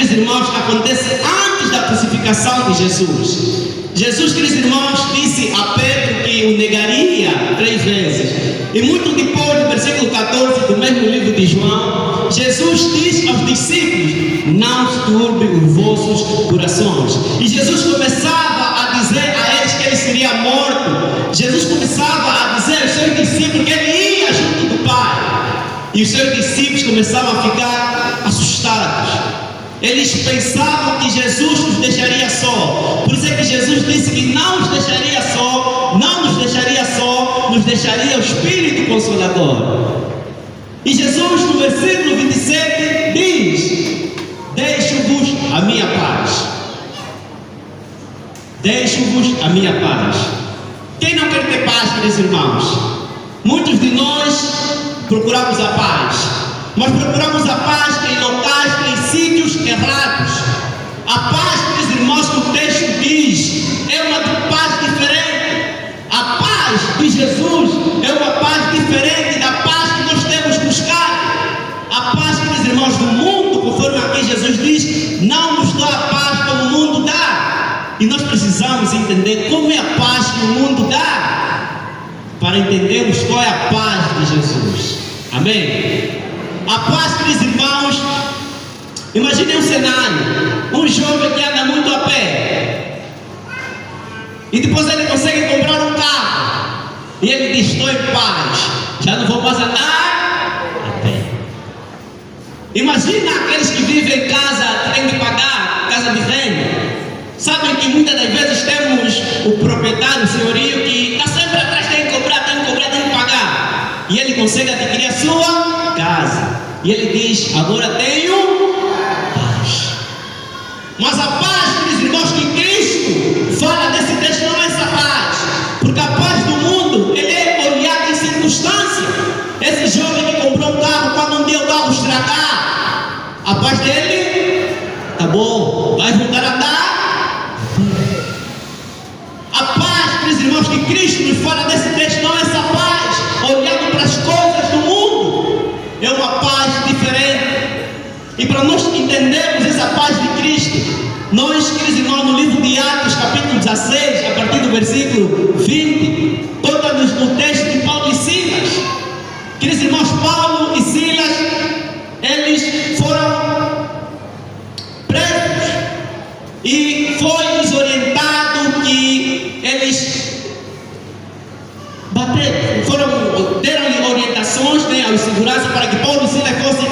queridos irmãos, acontece antes da crucificação de Jesus. Jesus, queridos irmãos, disse a Pedro que o negaria 3 vezes. E muito depois, no versículo 14 do mesmo livro de João, Jesus diz aos discípulos: não se turbem os vossos corações. E Jesus começava a dizer a eles que ele seria morto. Jesus começava a dizer aos seus discípulos que ele ia junto do Pai. E os seus discípulos começavam a ficar assustados. Eles pensavam que Jesus os deixaria só. Por isso é que Jesus disse que não os deixaria só, não nos deixaria só, nos deixaria o Espírito Consolador. E Jesus, no versículo 27, diz: deixo-vos a minha paz. Deixo-vos a minha paz. Quem não quer ter paz, queridos irmãos? Muitos de nós procuramos a paz, mas procuramos a paz em locais, em sítios errados. A paz, queridos irmãos, que o texto diz, é uma paz diferente. A paz de Jesus é uma paz diferente da paz que nós temos buscado. A paz, queridos irmãos, do mundo, conforme aqui Jesus diz, não nos dá a paz como o mundo dá. E nós precisamos entender como é a paz que o mundo dá, para entendermos qual é a paz de Jesus. Amém? A paz, queridos irmãos, imagine um cenário: um jovem que anda muito a pé, e depois ele consegue comprar um carro, e ele diz: estou em paz, já não vou mais andar a pé. Imagina aqueles que vivem em casa, que têm que pagar casa de renda. Sabem que muitas das vezes temos o proprietário, o senhorio, que está sempre atrás, tem que cobrar, tem que pagar. E ele consegue adquirir a sua casa. E ele diz: agora tenho paz. Mas a paz, queridos irmãos, que Cristo fala desse texto não é essa paz. Porque a paz do mundo, ele é olhado em circunstância. Esse jovem que comprou um carro, quando um dia o carro estragar, a paz dele acabou, vai voltar a andar. A paz, queridos irmãos, que Cristo nos fala desse texto não é essa paz olhando para as coisas do mundo. É uma paz diferente. E para nós entendermos essa paz de Cristo, nós, queridos irmãos, no livro de Atos, capítulo 16, a partir do versículo 20, conta-nos no texto de Paulo e Silas. Queridos irmãos, Paulo e Silas, eles foram presos e foi-lhes orientado que eles deram-lhe orientações, aos seguranças, para que Paulo e Silas fossem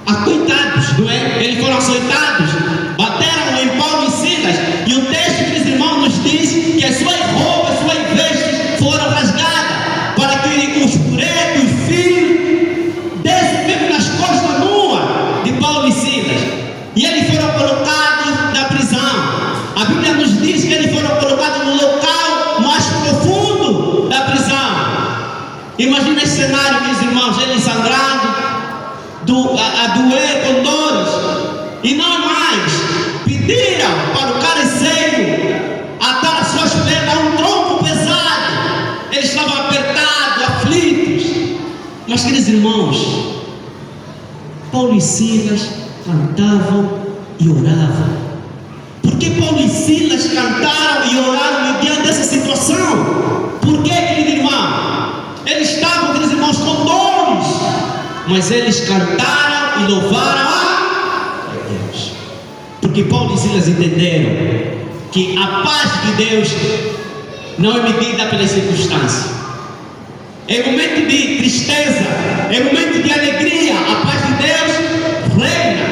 acoitados, não é? Eles foram açoitados, bateram em Paulo e Silas, e o texto, queridos irmãos, nos diz que as suas roupas, suas vestes foram rasgadas, para que os puretos, os filhos, dessem mesmo nas costas nuas de Paulo e Silas, e eles foram colocados na prisão. A Bíblia nos diz que eles foram colocados no local mais profundo da prisão. Imagina esse cenário, meus irmãos, eles sangrando, a doer com dores, e não mais pediram para o careceiro atar as suas pernas a um tronco pesado. Eles estavam apertados, aflitos. Mas, queridos irmãos, Paulo e Silas cantavam e oravam. Por que Paulo e Silas cantaram e oraram diante dessa situação? Por que, querido irmão? Eles estavam, queridos irmãos, com dores, mas eles cantaram e louvaram a Deus. Porque Paulo e Silas entenderam que a paz de Deus não é medida pelas circunstâncias. Em momento de tristeza, em momento de alegria, a paz de Deus reina.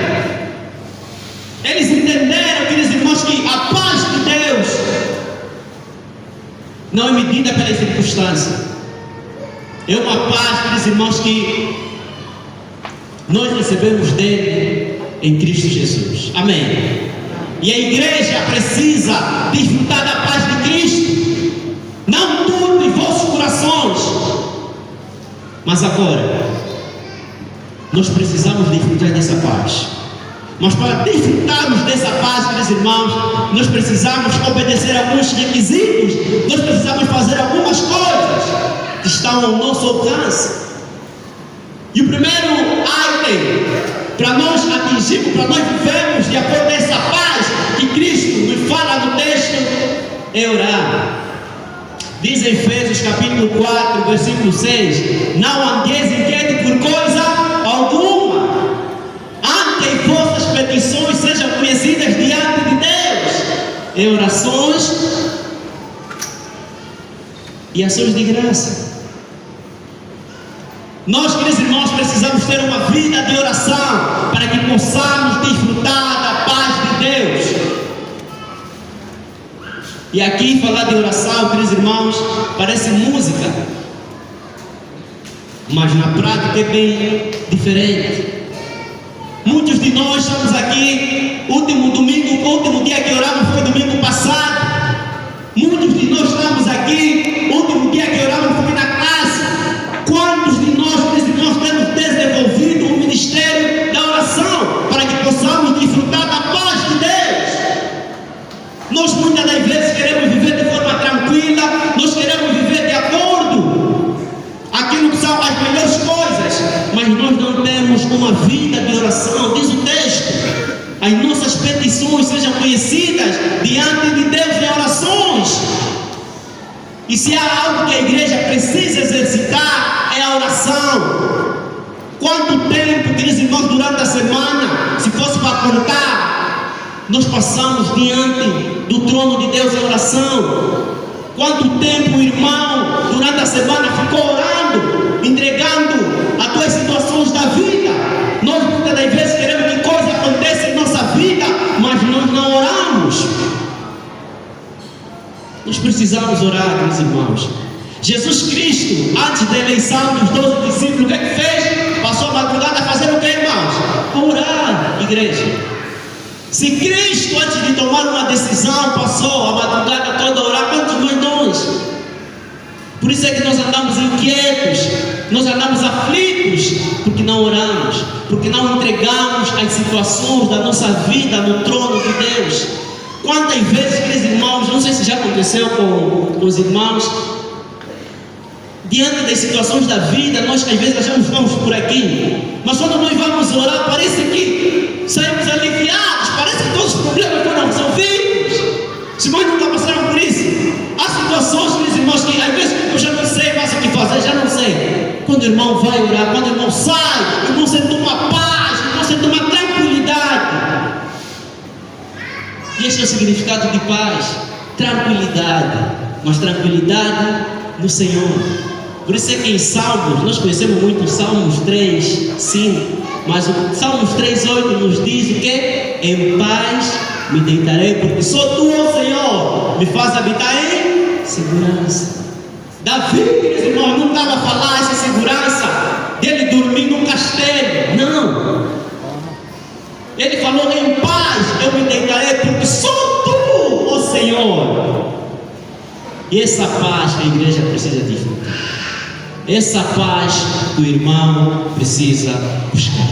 Eles entenderam, queridos irmãos, que a paz de Deus não é medida pelas circunstâncias. É uma paz, queridos irmãos, que nós recebemos dele em Cristo Jesus. Amém. E a igreja precisa desfrutar da paz de Cristo. Não turbe vossos corações. Mas agora, nós precisamos desfrutar dessa paz. Mas para desfrutarmos dessa paz, queridos irmãos, nós precisamos obedecer a alguns requisitos. Nós precisamos fazer algumas coisas que estão ao nosso alcance. E o primeiro item para nós atingirmos, para nós vivermos é orar. Diz em Efésios capítulo 4, versículo 6: não andeis inquietos por coisa alguma, antes que vossas petições sejam conhecidas diante de Deus, em orações e ações de graça. Nós, queridos irmãos, precisamos ter uma vida de oração para que possamos desfrutar da paz de Deus. E aqui falar de oração, queridos irmãos, parece música, mas na prática é bem diferente. Muitos de nós estamos aqui, último dia que oramos foi domingo passado. Muitos de nós estamos aqui, último dia que oramos foi na classe. Quantos de nós, queridos irmãos, temos desenvolvido o ministério da oração para que possamos desfrutar da paz de Deus? Nós muitas das vezes queremos viver de forma tranquila, nós queremos viver de acordo aquilo que são as melhores coisas, mas nós não temos uma vida de oração. Diz o texto: as nossas petições sejam conhecidas diante de Deus em orações. E se há algo que a igreja precisa exercitar, é a oração. Quanto tempo, queridos irmãos, durante a semana, se fosse para contar, nós passamos diante do trono de Deus em oração? Quanto tempo o irmão, durante a semana, ficou orando, entregando as tuas situações da vida? Nós muitas das vezes queremos que coisa aconteça em nossa vida, mas nós não oramos. Nós precisamos orar, meus irmãos. Jesus Cristo, antes da eleição dos 12 discípulos, o que é que fez? Passou a madrugada a fazer o que, irmãos? Orar, igreja. Se Cristo, antes de tomar uma decisão, passou a madrugada toda a orar, quantos mais nós? Por isso é que nós andamos inquietos, nós andamos aflitos, porque não oramos, porque não entregamos as situações da nossa vida no trono de Deus. Quantas vezes, queridos irmãos, não sei se já aconteceu com os irmãos, diante das situações da vida, nós às vezes achamos que estamos por aqui, mas quando nós vamos orar, parece que saímos aliviados, parece que todos os problemas foram resolvidos. Os irmãos nunca passaram por isso? Há situações, queridos irmãos, que às vezes eu já não sei mais o que fazer, já não sei. Quando o irmão vai orar, quando o irmão sai, o irmão sente uma paz, o irmão sente uma tranquilidade. E este é o significado de paz, tranquilidade, mas tranquilidade no Senhor. Por isso é que em Salmos, nós conhecemos muito Salmos 3, 5, mas o Salmos 3, 8 nos diz o que? Em paz me deitarei, porque só tu, ó Senhor, me faz habitar em segurança. Davi, queridos irmãos, não estava a falar essa segurança dele dormir num castelo, não. Ele falou: em paz eu me deitarei, porque só tu, ó Senhor. E essa paz que a igreja precisa desfrutar, essa paz que o irmão precisa buscar,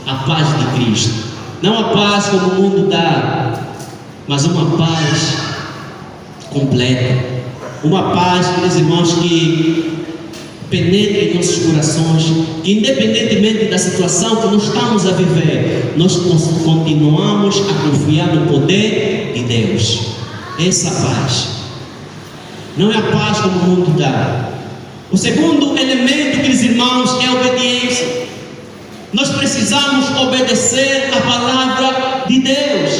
a paz de Cristo, não a paz como o mundo dá, mas uma paz completa, uma paz, queridos irmãos, que penetra em nossos corações, que independentemente da situação que nós estamos a viver, nós continuamos a confiar no poder de Deus. Essa paz não é a paz como o mundo dá. O segundo elemento, queridos irmãos, é a obediência. Nós precisamos obedecer a palavra de Deus.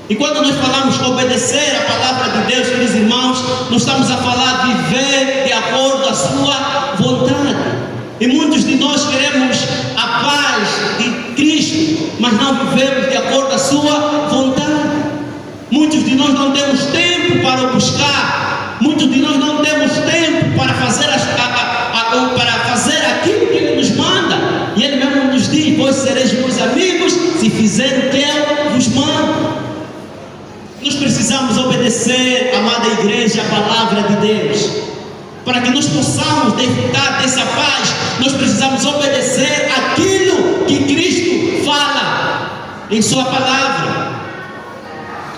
E quando nós falamos obedecer a palavra de Deus, queridos irmãos, nós estamos a falar de viver de acordo com a sua vontade. E muitos de nós queremos a paz de Cristo, mas não vivemos de acordo com a sua vontade. Muitos de nós não temos tempo para o buscar. Muitos de nós não temos tempo para fazer aquilo que Ele nos manda. E Ele mesmo nos diz: vós sereis meus amigos se fizerem o que eu vos mando. Nós precisamos obedecer, amada igreja, a palavra de Deus. Para que nós possamos desfrutar dessa paz, nós precisamos obedecer aquilo que Cristo fala em sua palavra.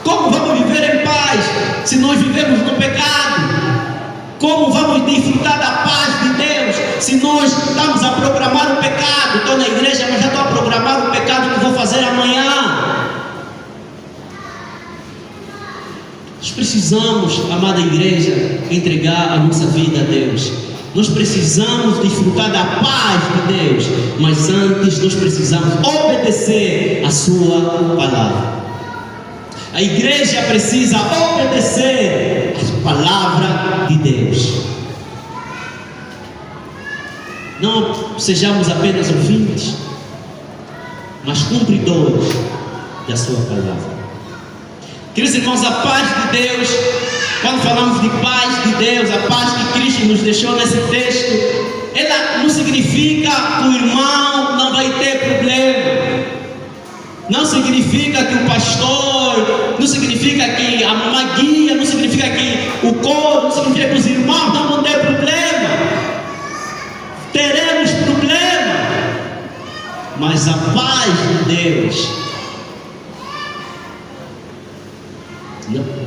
Como vamos viver em paz se nós vivemos no pecado? Como vamos desfrutar da paz de Deus se nós estamos a programar o pecado? Estou na igreja, mas já estou a programar o pecado que vou fazer amanhã. precisamos, amada igreja, entregar a nossa vida a Deus. Nós precisamos desfrutar da paz de Deus, mas antes nós precisamos obedecer a sua palavra. A igreja precisa obedecer a palavra de Deus. Não sejamos apenas ouvintes, mas cumpridores da sua palavra. Queridos irmãos, a paz de Deus, quando falamos de paz de Deus, a paz que Cristo nos deixou nesse texto, ela não significa que o irmão não vai ter problema, não significa que o pastor, não significa que a magia, não significa que o coro, não significa que os irmãos não vão ter problema. Teremos problema, mas a paz de Deus,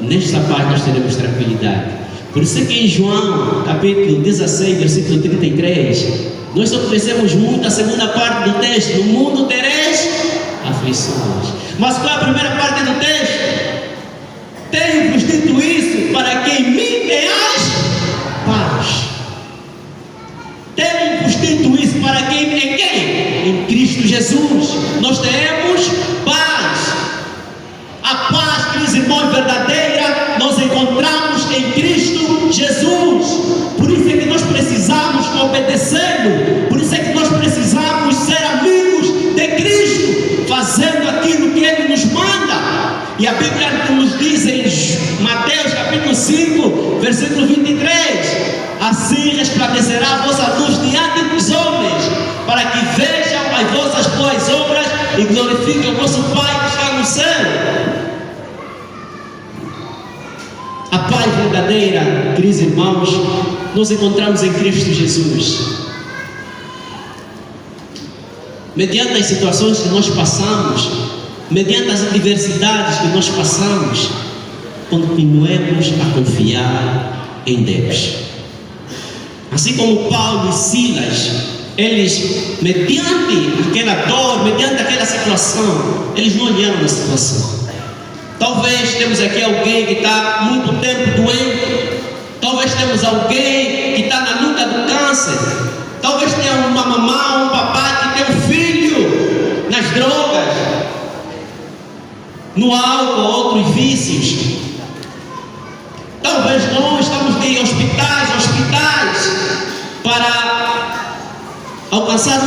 nesta paz nós teremos tranquilidade. Por isso é que em João capítulo 16, versículo 33, nós só conhecemos muito a segunda parte do texto: no mundo tereis aflições. Mas qual é a primeira parte do texto? Tenho-vos dito isso para que em mim tenhais paz. Tenho-vos dito isso para que em quem? Em Cristo Jesus nós temos paz. A paz, queridos irmãos, verdadeira nós encontramos em Cristo Jesus. Por isso é que nós precisamos obedecê-lo. Por isso é que nós precisamos ser amigos de Cristo, fazendo aquilo que Ele nos manda. E a Bíblia nos diz em Mateus capítulo 5, versículo 23: assim resplandecerá a vossa luz diante dos homens, para que vejam as vossas boas obras e glorifiquem o vosso Pai que está no céu. A paz verdadeira, queridos irmãos, nós encontramos em Cristo Jesus. Mediante as situações que nós passamos, mediante as adversidades que nós passamos, continuemos a confiar em Deus. Assim como Paulo e Silas, eles, mediante aquela dor, mediante aquela situação, eles não olharam a situação. Talvez temos aqui alguém que está muito tempo doente. Talvez temos alguém que está na luta do câncer. Talvez tenha uma mamãe, um papai que tem um filho nas drogas, no álcool, outros vícios. Talvez nós estamos de hospitais para alcançar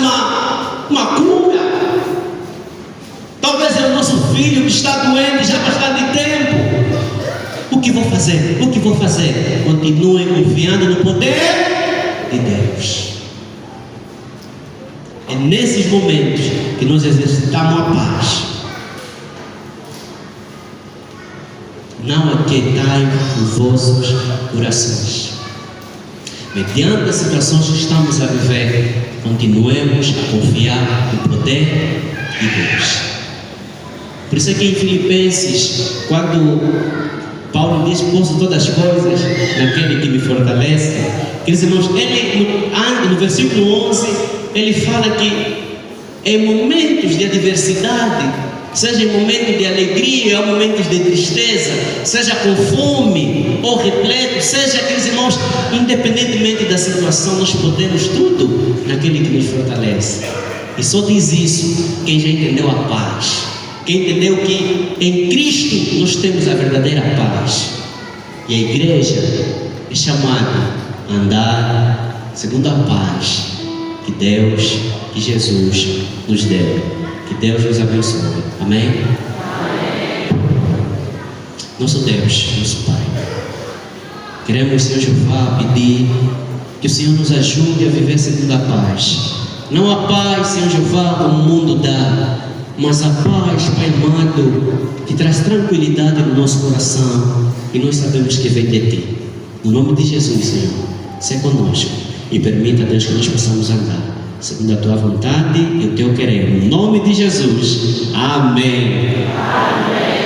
uma cura. Talvez é o nosso filho que está doente já há bastante tempo. O que vou fazer? O que vou fazer? Continue confiando no poder de Deus. É nesses momentos que nós exercitamos a paz. Não aquietai os vossos corações. Mediante as situações que estamos a viver, continuemos a confiar no poder de Deus. Por isso é que em Filipenses, quando Paulo diz: posso todas as coisas naquele que me fortalece, queridos irmãos, ele no versículo 11, ele fala que em momentos de adversidade, seja em momentos de alegria ou momentos de tristeza, seja com fome ou repleto, seja, queridos irmãos, independentemente da situação, nós podemos tudo naquele que nos fortalece. E só diz isso quem já entendeu a paz, quem entendeu que em Cristo nós temos a verdadeira paz. E a igreja é chamada a andar segundo a paz que Deus, que Jesus nos deu. Que Deus nos abençoe. Amém? Amém. Nosso Deus, nosso Pai, queremos, Senhor Jeová, pedir que o Senhor nos ajude a viver segundo a paz. Não a paz, Senhor Jeová, como o mundo dá, mas a paz, Pai amado, que traz tranquilidade no nosso coração, e nós sabemos que vem de Ti. No nome de Jesus, Senhor, seja conosco e permita, Deus, que nós possamos andar segundo a Tua vontade e o Teu querer. No nome de Jesus. Amém. Amém.